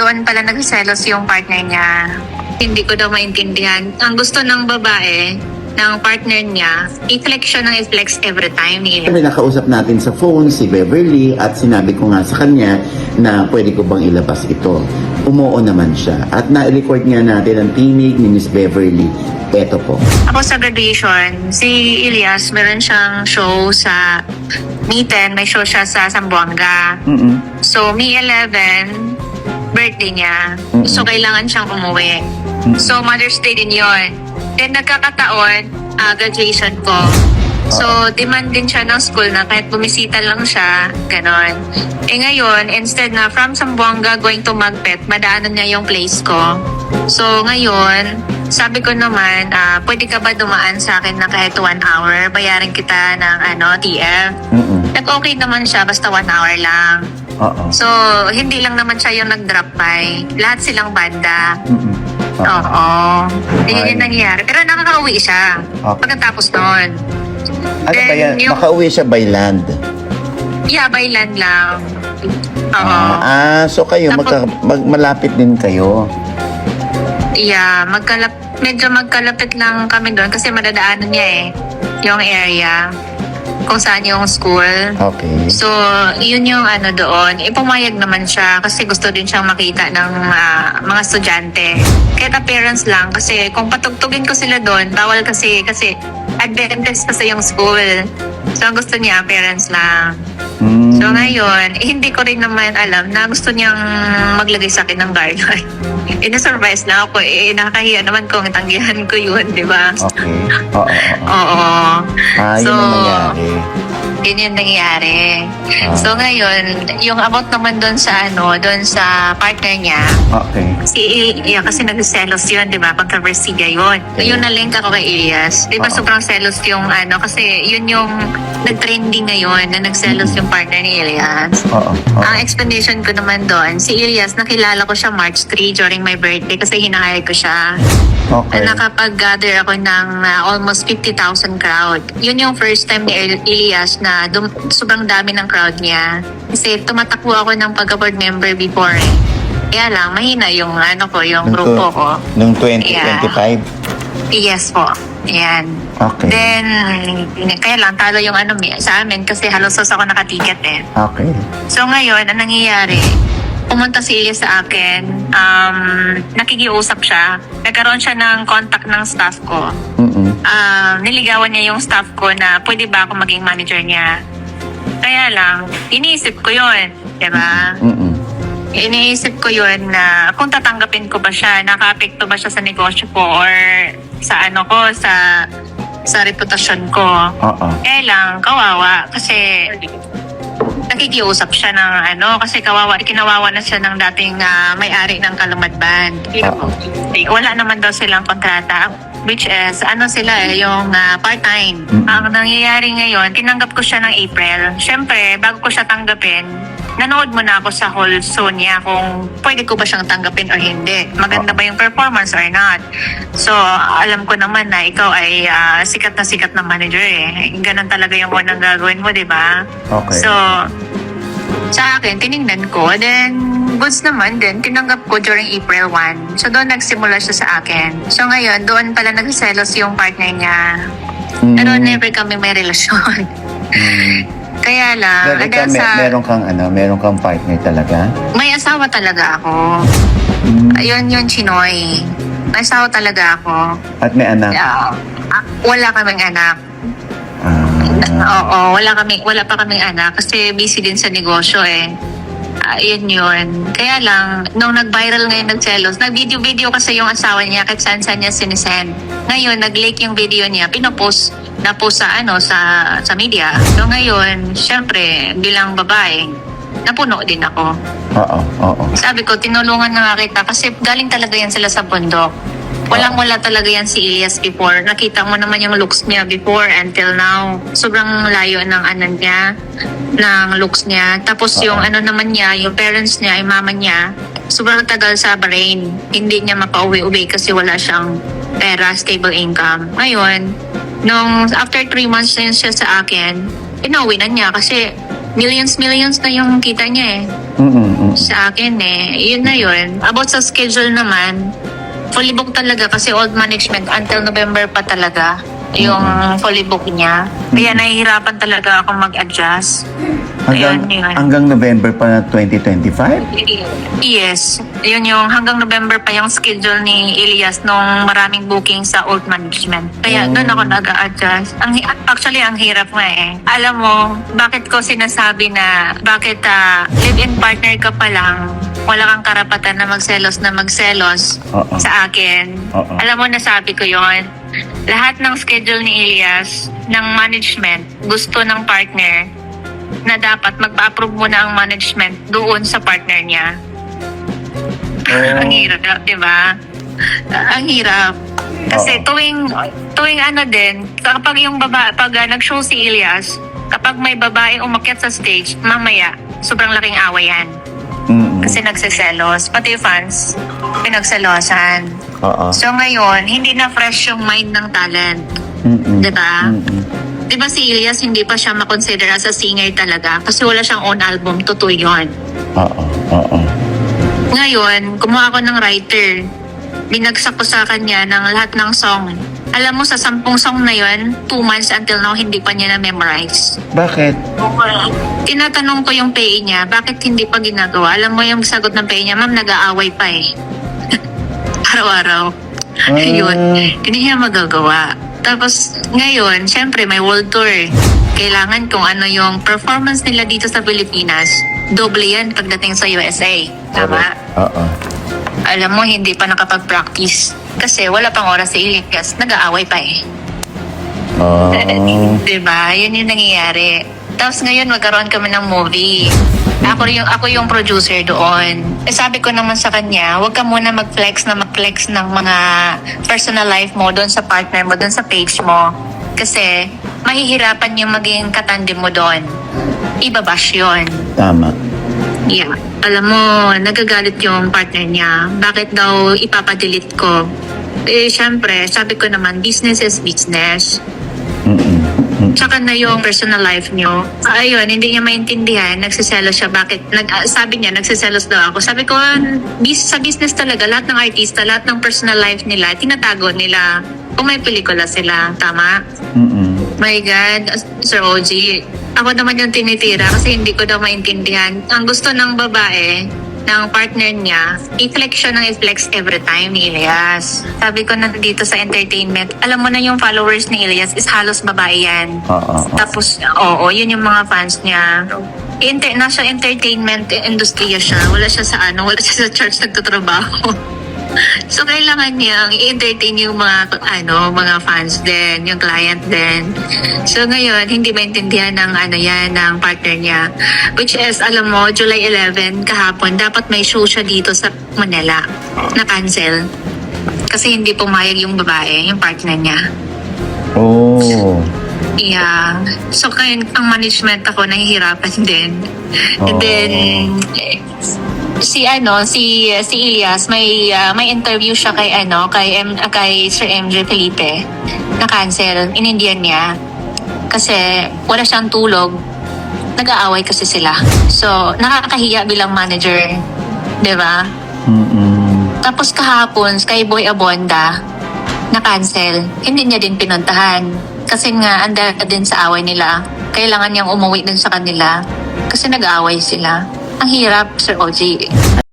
doon pala nagselos yung partner niya. Hindi ko daw maintindihan. Ang gusto ng babae, ng partner niya, i-flex siya ng i-flex every time ni Elias. Kami nakausap natin sa phone si Beverly at sinabi ko nga sa kanya na pwede ko bang ilabas ito. Umuo naman siya at na-record nga natin ang tinig ni Miss Beverly. Eto po. Ako sa graduation, si Elias meron siyang show sa May 10, may show siya sa Zamboanga. So May 11, birthday niya. So kailangan siyang umuwi. So Mother's Day din yon. Then nagkakataon, graduation ko. So, demand din siya ng school na kahit bumisita lang siya, ganon. Eh ngayon, instead na from Zamboanga going to Magpet, madaanan niya yung place ko. So, ngayon, sabi ko naman, pwede ka ba dumaan sa akin na kahit 1 hour? Bayarin kita ng TF. Nag-okay naman siya, basta 1 hour lang. So, hindi lang naman siya yung nag-drop by. Lahat silang banda. Oo. Yun yung nangyayari. Pero nakaka-uwi siya. Pagkatapos noon. Ano ba yan? Makauwi siya by land? Yeah, by land lang. Oo. So kayo, malapit din kayo? Yeah, medyo magkalapit lang kami doon kasi madadaanan niya yung area kung saan yung school. Okay. So, yun yung doon. Pumayag naman siya kasi gusto din siyang makita ng mga estudyante. Kahit appearance lang kasi kung patugtugin ko sila doon, bawal kasi Adventist kasi yung school. So, ang gusto niya appearance lang. So, ngayon, hindi ko rin naman alam na gusto niyang maglagay sa akin ng guideline. Ina-surprise na ako. Nakakahiya naman kung tanggihan ko yun, di ba? Okay. Oo. Yun ang nangyari. Yun yung nangyari. So ngayon, yung about naman doon sa doon sa partner niya. Okay. Kasi nag-selos yun, di ba? Pagka-Versiga yun. Yung na-link ako kay Elias. Di ba sobrang selos yung kasi yun yung nag-trending ngayon na nag-selos yung partner ni Elias. Ang explanation ko naman doon, si Elias, nakilala ko siya March 3 during my birthday kasi hinahire ko siya. Okay. Nakapag-gather ako ng almost 50,000 crowd. Yun yung first time ni Elias na sobrang dami ng crowd niya. Kasi tumatakbo ako ng pagka-board member before. Kaya lang, mahina yung yung grupo ko. Nung 2025? Yes po. Ayan. Okay. Then, kaya lang, talo yung sa amin kasi halos ako nakatiket Okay. So ngayon, ang nangyayari, pumunta si Elias sa akin, nakikiusap siya. Nagkaroon siya ng contact ng staff ko. Niligawan niya yung staff ko na pwede ba ako maging manager niya. Kaya lang, iniisip ko yun. Diba? Iniisip ko yun na kung tatanggapin ko ba siya, naka-apekto ba siya sa negosyo ko or sa sa reputasyon ko. Kaya lang, kawawa. Kasi nakikiusap siya ng kasi kinawawa na siya ng dating may-ari ng Kalumad Band. Wala naman daw silang kontrata, which is sila yung part-time. Ang nangyayari ngayon, tinanggap ko siya ng April. Siyempre, bago ko siya tanggapin, nanood muna ako sa whole show niya kung pwede ko ba siyang tanggapin o hindi. Maganda ba yung performance or not. So, alam ko naman na ikaw ay sikat na manager Ganun talaga yung unang gagawin mo, di ba? Okay. So, sa akin, tinignan ko. Then, goods naman din, tinanggap ko during April 1. So, doon nagsimula siya sa akin. So, ngayon, doon pala nagselos yung partner niya. Pero never kami may relasyon. Kaya lang, meron kang partner talaga? May asawa talaga ako. Ayun yung Chinoy. May asawa talaga ako. At may anak? Wala kaming anak. Oo, wala pa kaming anak kasi busy din sa negosyo yun. Kaya lang, nung nag-viral ngayon nagselos, nag-video kasi yung asawa niya kahit saan niya sinisend. Ngayon, nag-leak yung video niya, pinopost sa media. So ngayon, syempre, bilang babae, napuno din ako. Sabi ko, tinulungan na nga kita kasi galing talaga yan sila sa bundok. Walang-wala talaga yan si Elias before. Nakita mo naman yung looks niya before until now. Sobrang layo ng ng looks niya. Tapos yung naman niya, yung parents niya, yung mama niya, sobrang tagal sa Bahrain. Hindi niya mapauwi-uwi kasi wala siyang pera, stable income. Ngayon, after 3 months na siya sa akin, inuwi na niya kasi Millions na yung kita niya eh. Sa akin eh. Yun na yun. About sa schedule naman, fully booked talaga kasi old management until November pa talaga yung fully book niya. Kaya nahihirapan talaga ako mag-adjust. Ayun, yun. Hanggang November pa na 2025? Yes. Yun yung hanggang November pa yung schedule ni Elias nung maraming booking sa old management. Kaya doon ako nag-a-adjust. Actually, ang hirap nga eh. Alam mo, bakit ko sinasabi na bakit live-in partner ka pa lang, wala kang karapatan na magselos sa akin. Alam mo, nasabi ko yon. Lahat ng schedule ni Elias, ng management, gusto ng partner na dapat magpa-approve muna ang management doon sa partner niya. Ang hirap, di ba? Ang hirap. Kasi tuwing ano din, kapag yung pag nag-show si Elias, kapag may babae umakyat sa stage, mamaya, sobrang laking awayan. Kasi nagsiselos. Pati yung fans, pinagselosan. So ngayon, hindi na fresh yung mind ng talent. Diba? Diba si Elias, hindi pa siya makonsider as a singer talaga kasi wala siyang own album. Totoo yun. Ngayon, kumuha ako ng writer. Binagsak ko sa kanya ng lahat ng song. Alam mo, sa 10 song na yun, 2 months until now, hindi pa niya na-memorize. Bakit? Tinatanong ko yung PA niya, bakit hindi pa ginagawa? Alam mo yung sagot ng PA niya, ma'am, nag-aaway pa eh. Araw-araw. Yun, hindi niya magagawa. Tapos ngayon, syempre may world tour. Kailangan kung ano yung performance nila dito sa Pilipinas, doble yan pagdating sa USA. Tama? Alam mo, hindi pa nakapag-practice. Kasi wala pang oras si Elias, nag-aaway pa eh. Diba? Yun yung nangyayari. Tapos ngayon, magkaroon kami ng movie. Ako yung producer doon. Sabi ko naman sa kanya, huwag ka muna mag-flex ng mga personal life mo doon sa partner mo, doon sa page mo. Kasi mahihirapan yung maging katandem mo doon. Ibabash yun. Tama. Yeah. Alam mo, nagagalit yung partner niya. Bakit daw ipapadelete ko? Eh, syempre, sabi ko naman, business is business. Tsaka na yung personal life nyo. Ayun, hindi niya maintindihan. Nagsiselos siya. Bakit? Sabi niya, nagsiselos daw ako. Sabi ko, sa business talaga, lahat ng artista, lahat ng personal life nila, tinatago nila. Kung may pelikula sila. Tama? My God, Sir OG. Ako naman yung tinitira kasi hindi ko daw maintindihan. Ang gusto ng babae, ng partner niya, i-flex siya ng i-flex every time ni Elias. Sabi ko na dito sa entertainment, alam mo na yung followers ni Elias is halos babae yan. Tapos, yun yung mga fans niya. Nasa entertainment industriya siya. Wala siya sa church nagtatrabaho. So, kailangan niyang i-entertain yung mga fans din, yung client din. So, ngayon, hindi maintindihan ng partner niya. Which is, alam mo, July 11, kahapon, dapat may show siya dito sa Manila na cancel. Kasi hindi pumayag yung babae, yung partner niya. Yeah. So, kaya ang management ako, nahihirapan din. And then, si Elias may interview siya kay Sir MJ Felipe na cancel, in-Indian niya kasi wala siyang tulog, nag-aaway kasi sila, so nakakahiya bilang manager, di ba? Tapos kahapon kay Boy Abonda na cancel, hindi niya din pinuntahan kasi nga anda din sa away nila, kailangan niyang umuwi din sa kanila kasi nag-aaway sila. Ang hirap, Sir OG.